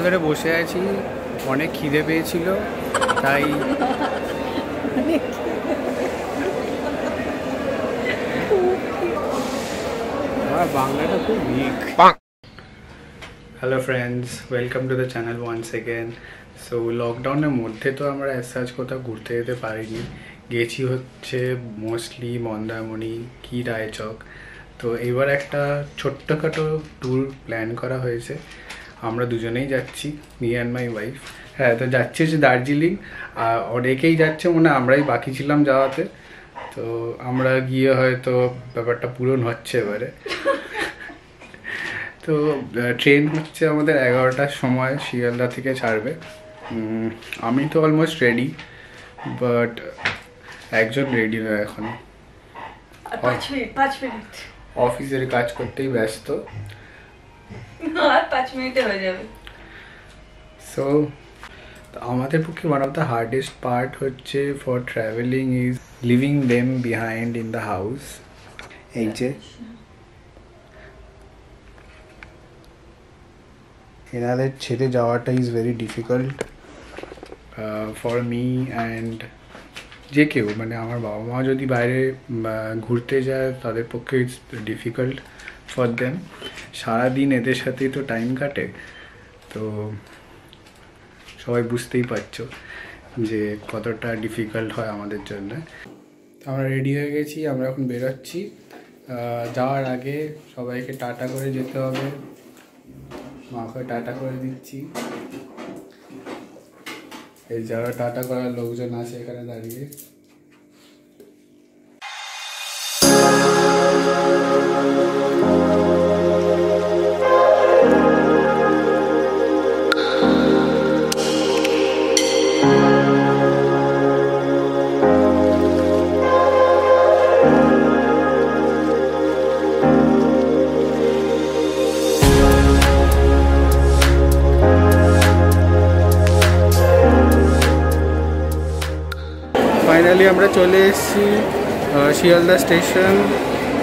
ধরে বসে আছি, অনেক খিদে পেয়েছিল তাই বাংলাটা খুব weak. Hello friends, welcome to the channel once again. So লকডাউনের মধ্যে তো আমরা অ্যাজ কোথাও ঘুরতে যেতে পারিনি, গেছি হচ্ছে মোস্টলি মন্দারমণি কি রায়চক। তো এবার একটা ছোট্টখাটো ট্যুর প্ল্যান করা হয়েছে, আমরা দুজনেই যাচ্ছি, মি অ্যান্ড মাই ওয়াইফ। হ্যাঁ, তো যাচ্ছি হচ্ছে দার্জিলিং। আর অনেকেই যাচ্ছে, মনে আমরাই বাকি ছিলাম যাওয়াতে। তো আমরা গিয়ে হয়তো ব্যাপারটা পূরণ হচ্ছে এবারে। তো ট্রেন হচ্ছে আমাদের 11টার সময় শিয়ালদা থেকে ছাড়বে। আমি তো অলমোস্ট রেডি, বাট একজন রেডি নয় এখন, 5 মিনিট অফিসের কাজ করতেই ব্যস্ত। আর 5 মিনিটে হয়ে যাবে। সো আমাদের পক্ষে one of the hardest part হচ্ছে for travelling is living them behind in the house. এই যে এনাদের ছেড়ে যাওয়াটা is very difficult for me and যে কেউ, মানে আমার বাবা মা যদি বাইরে ঘুরতে যায় তাদের পক্ষে ইটস ডিফিকাল্ট ফর দেম। সারাদিন এদের সাথেই তো টাইম কাটে, তো সবাই বুঝতেই পারছো যে কতটা ডিফিকাল্ট হয় আমাদের জন্য। আমরা রেডি হয়ে গেছি, আমরা এখন বেরোচ্ছি। যাওয়ার আগে সবাইকে টাটা করে যেতে হবে, মাকে টাটা করে দিচ্ছি। এই যারা টাটা করার লোকজন আছে এখানে দাঁড়িয়ে। ফাইনালি আমরা চলে এসেছি শিয়ালদা স্টেশন।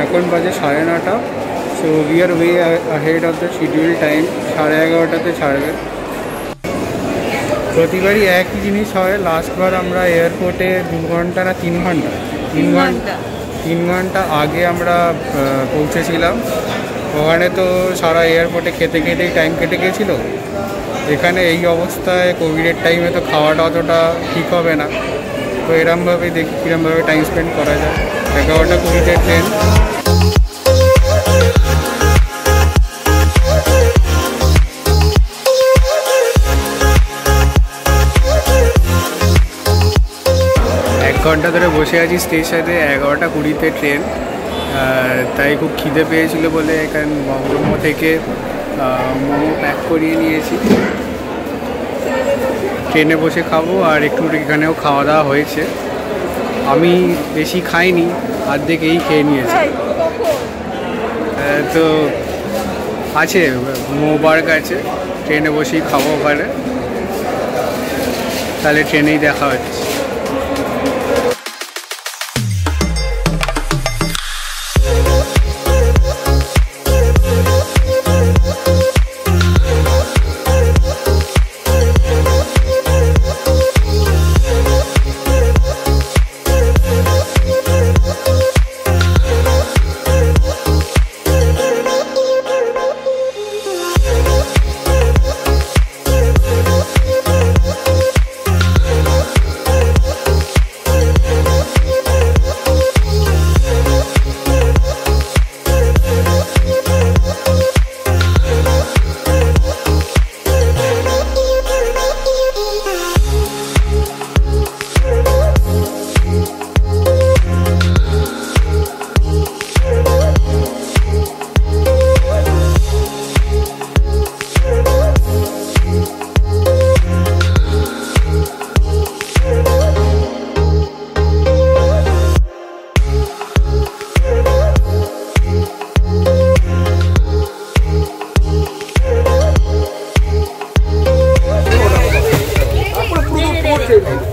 এখন বাজে 9:30। So we are way ahead of the schedule time. 11:30টাতে ছাড়বে। প্রতিবারই একই জিনিস হয়। লাস্টবার আমরা এয়ারপোর্টে 2 ঘন্টা না 3 ঘন্টা 3 ঘন্টা আগে আমরা পৌঁছেছিলাম। ওখানে তো সারা এয়ারপোর্টে খেতে খেতেই টাইম কেটে গিয়েছিল। এখানে এই অবস্থায় কোভিডের টাইমে তো খাওয়াটা অতটা ঠিক হবে না, তো এরমভাবেই দেখি কীরমভাবে টাইম স্পেন্ড করা যায়। 11:20 ট্রেন। এক ঘন্টা ধরে বসে আছি স্টেশনে, 11:20 ট্রেন। তাই খুব খিদে পেয়েছিল বলে এখানে মোমো থেকে মোমো প্যাক করিয়ে নিয়েছি, ট্রেনে বসে খাবো। আর একটু এখানেও খাওয়া দাওয়া হয়েছে, আমি বেশি খাইনি, অর্ধেক এই খেয়ে নিয়েছি। তো আছে মোবার কাছে, ট্রেনে বসেই খাবো ওখানে। তাহলে ট্রেনেই দেখা হচ্ছে।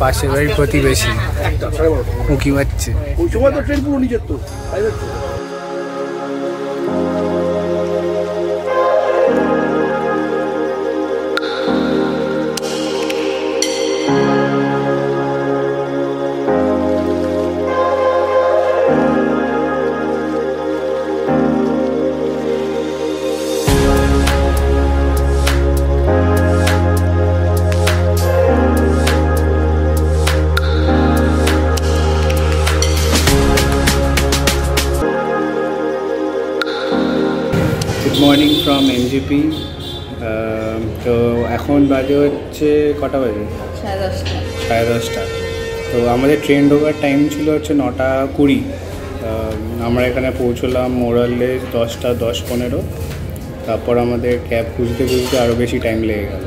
পাশের বাড়ির প্রতিবেশী উঁকি মারছে। ওই সময় তো ট্রেন পুরো নিজের তো। জিপি। তো এখন বাজে হচ্ছে কটা বাজে? 10:30। তো আমাদের ট্রেন ঢোকার টাইম ছিল হচ্ছে 9:20। আমরা এখানে পৌঁছলাম মোরালে 10:10-15। তারপর আমাদের ক্যাব খুঁজতে খুঁজতে আরও বেশি টাইম লেগে গেল।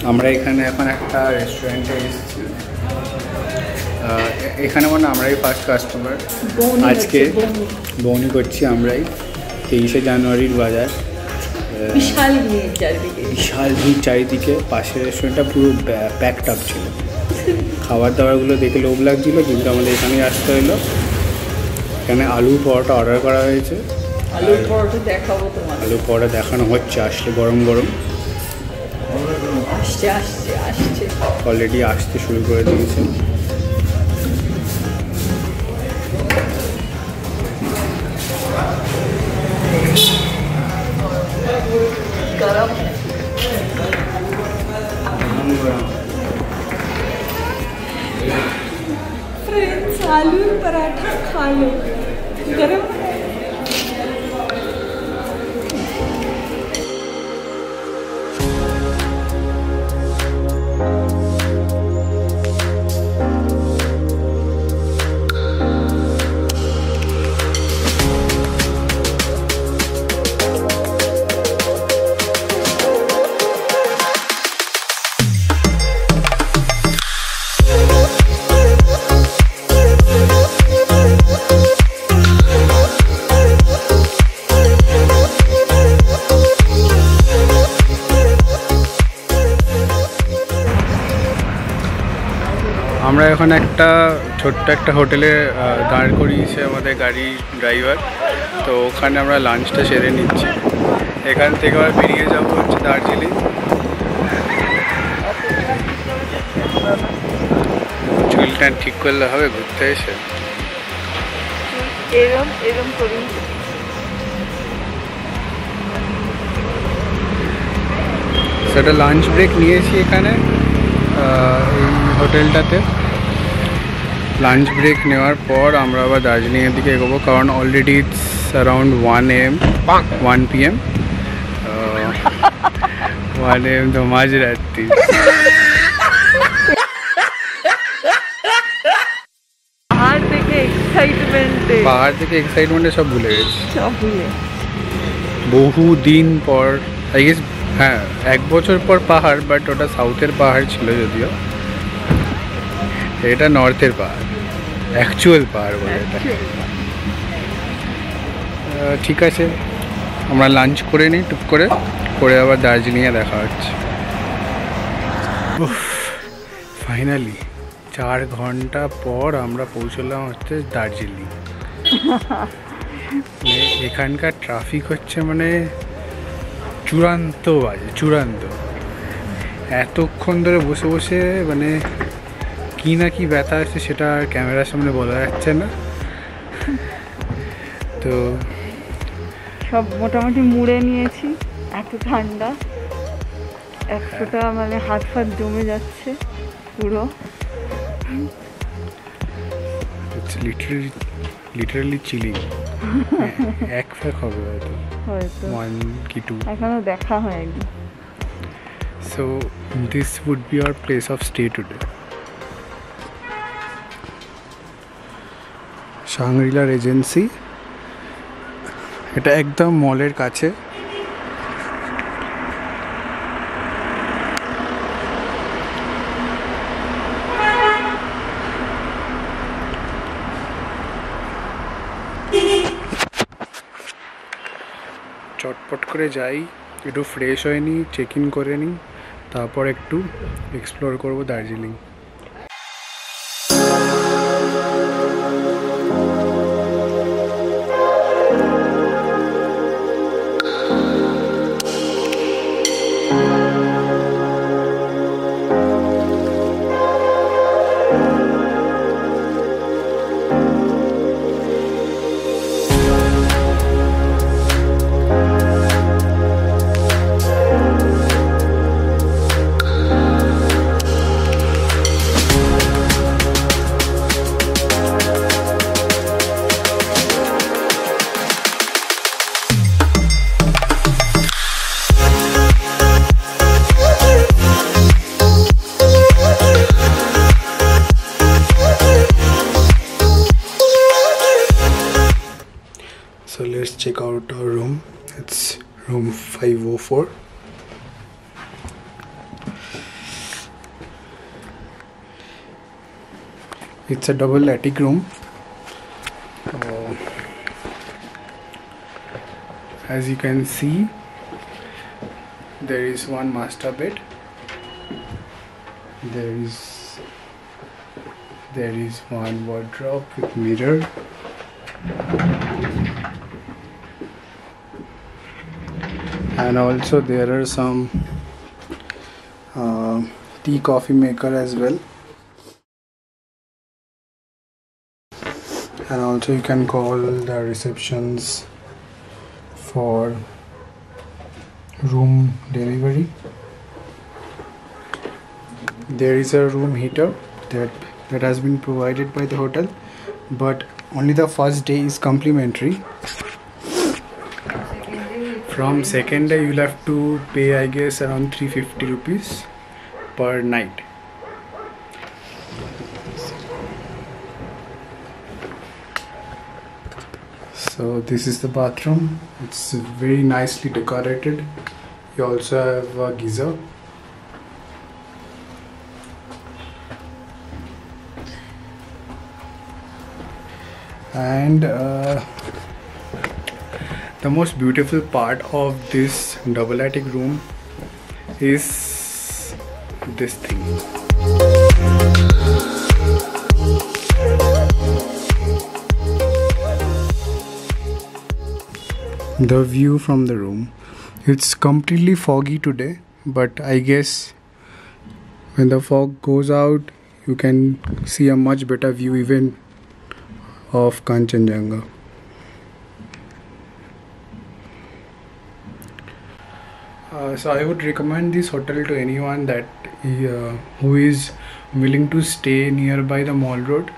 আমরা এখানে এখন একটা রেস্টুরেন্টে এসেছি। এখানে মানে আমরাই ফার্স্ট কাস্টমার আজকে। বৌনি করছি আমরাই। 23শে জানুয়ারির বাজার। বিশাল ভিড় চারিদিকে। পাশের রেস্টুরেন্টটা পুরো প্যাকড আপ ছিল। খাবার দাবারগুলো দেখে লোভ লাগছিলো, কিন্তু আমাদের এখানেই আসতে হলো। এখানে আলু পরোটা অর্ডার করা হয়েছে। আলু পরোটা দেখাবো তোমার। আলু পরোটা দেখানো হচ্ছে, আসলে গরম গরম আসছে অলরেডি আসতে শুরু করে দিয়েছে। गरम फ्रेंड्स आलू पराठा खा लो गरम। আমরা এখন একটা ছোট্ট একটা হোটেলে দাঁড় করিয়েছে আমাদের গাড়ি ড্রাইভার। তো ওখানে আমরা লাঞ্চটা সেরে নিচ্ছি। এখান থেকে আবার বেরিয়ে যাবো হচ্ছে দার্জিলিং। চুলটা ঠিক করলে হবে ঘুরতে এসে। এরম করি। সেটা লাঞ্চ ব্রেক নিয়েছি এখানে এই হোটেলটাতে। লাঞ্চ ব্রেক নেওয়ার পর আমরা আবার দার্জিলিংয়ের দিকে এগোবো, কারণ already it's around 1 PM। 1 AM তো মাঝরাত্রি। পাহাড় থেকে এক্সাইটমেন্টে সব ভুলে গেছি। বহু দিন পর, আই গেস, হ্যাঁ 1 বছর পর পাহাড়, বাট ওটা সাউথের পাহাড় ছিল যদিও। এটা নর্থের পাহাড়, অ্যাকচুয়াল পাহাড় বলে এটা। ঠিক আছে, আমরা লাঞ্চ করে নিই টুক করে আবার দার্জিলিংয়ে দেখা হচ্ছে। ফাইনালি 4 ঘন্টা পর আমরা পৌঁছলাম হচ্ছে দার্জিলিং। এখানকার ট্রাফিক হচ্ছে মানে চূড়ান্ত বাজে, চূড়ান্ত। এতক্ষণ ধরে বসে বসে মানে কি না কি ব্যথা আছে সেটা ক্যামেরার সামনে বলা যাচ্ছে না। তো সব মোটামুটি মুড়ে নিয়েছি, এত ঠান্ডা, এক ফোঁটা মানে হাত ফাত জমে যাচ্ছে পুরো। Literally chilling. এক ফ্যাক হবে হয়তো 1 কি 2, এখনো দেখা হয়নি। So this would be our place of stay today. Shangri La Regency. এটা একদম মলের কাছে। চটপট করে যাই, একটু ফ্রেশ হয়ে নিই, চেক ইন করে নিই, তারপর একটু এক্সপ্লোর করব Darjeeling. It's room 504. It's a double attic room. As you can see, there is one master bed. There is one wardrobe with mirror. And also there are some tea coffee maker as well. And also you can call the receptions for room delivery. There is a room heater that has been provided by the hotel, but only the first day is complimentary. From second day you'll have to pay, I guess, around 350 rupees per night. So this is the bathroom. It's very nicely decorated. You also have a geyser. And the most beautiful part of this double attic room is this thing. The view from the room. It's completely foggy today, but I guess when the fog goes out, you can see a much better view even of Kanchenjunga. So I would recommend this hotel to anyone that who is willing to stay nearby the mall road.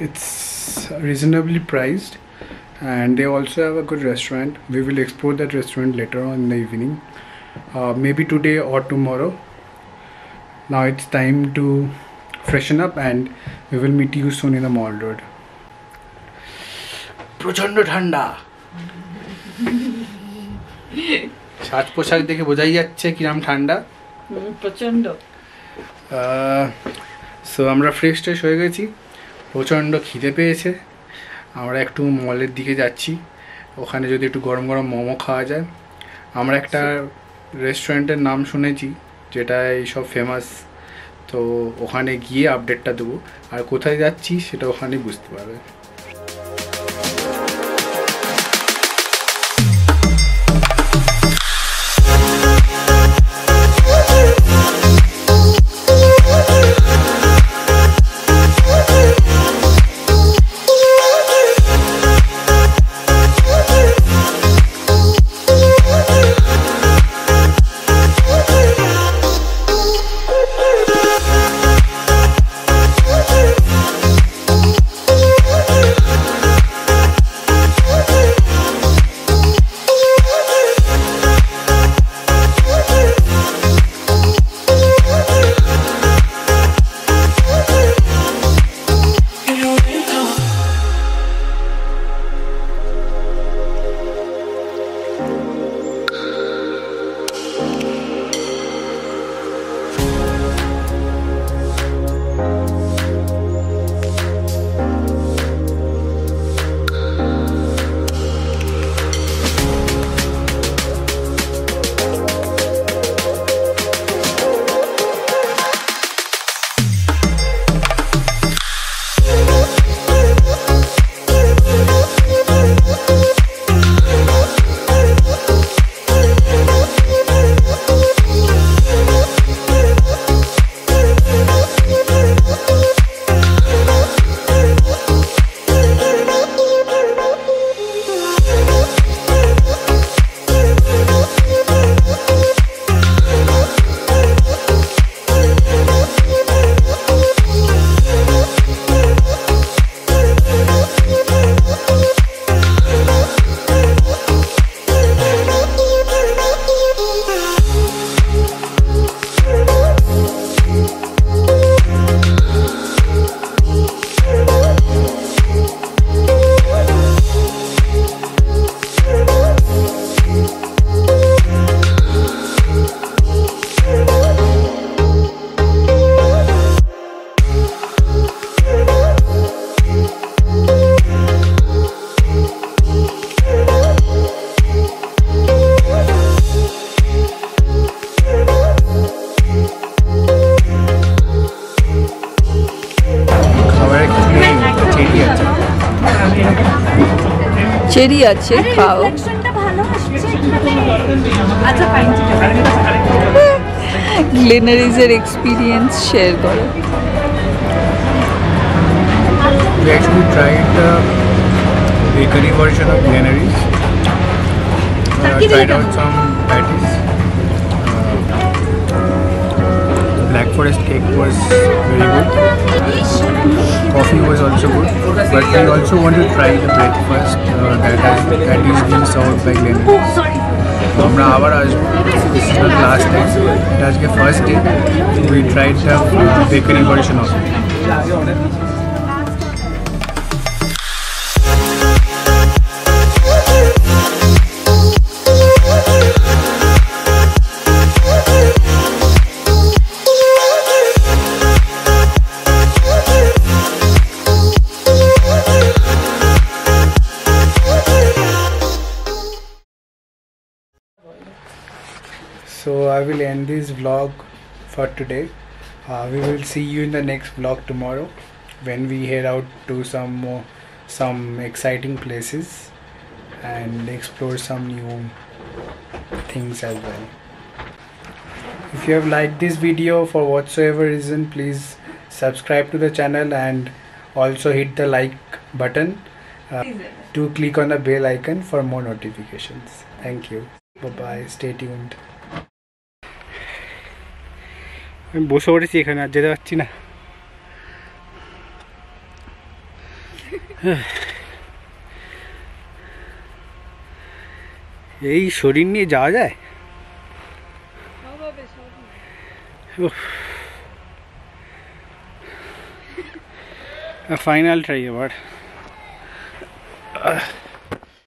It's reasonably priced, and they also have a good restaurant. We will explore that restaurant later on in the evening, maybe today or tomorrow. Now it's time to freshen up, and we will meet you soon in the mall road. প্রচন্ড ঠান্ডা, সাজ পোশাক দেখে বোঝাই যাচ্ছে কিরম ঠান্ডা, প্রচন্ড। সো আমরা ফ্রেশ ট্রেশ হয়ে গেছি, প্রচণ্ড খিদে পেয়েছে। আমরা একটু মলের দিকে যাচ্ছি, ওখানে যদি একটু গরম গরম মোমো খাওয়া যায়। আমরা একটা রেস্টুরেন্টের নাম শুনেছি যেটা এইসব ফেমাস, তো ওখানে গিয়ে আপডেটটা দেবো, আর কোথায় যাচ্ছি সেটা ওখানে বুঝতে পারবে। চেরি আছে, খাও। গ্লেনারিজ এর এক্সপিরিয়েন্স শেয়ার করো। We actually tried the bakery version of Glenarys. Tried out some patties. Black forest cake was very good. Coffee was also good. But we also want to try the breakfast that is being served by Glenarys. আমরা আবার আসবো। This is not last time. এটা আজকে first day. We tried the bakery version of it. So I will end this vlog for today. We will see you in the next vlog tomorrow when we head out to some exciting places and explore some new things as well. If you have liked this video for whatsoever reason, please subscribe to the channel and also hit the like button to click on the bell icon for more notifications. Thank you. Bye bye. Stay tuned. আমি বসে পড়েছি এখানে, আর যেতে পারছি না। এই শরীর নিয়ে যাওয়া যায়? ফাইনাল ট্রাই এবার।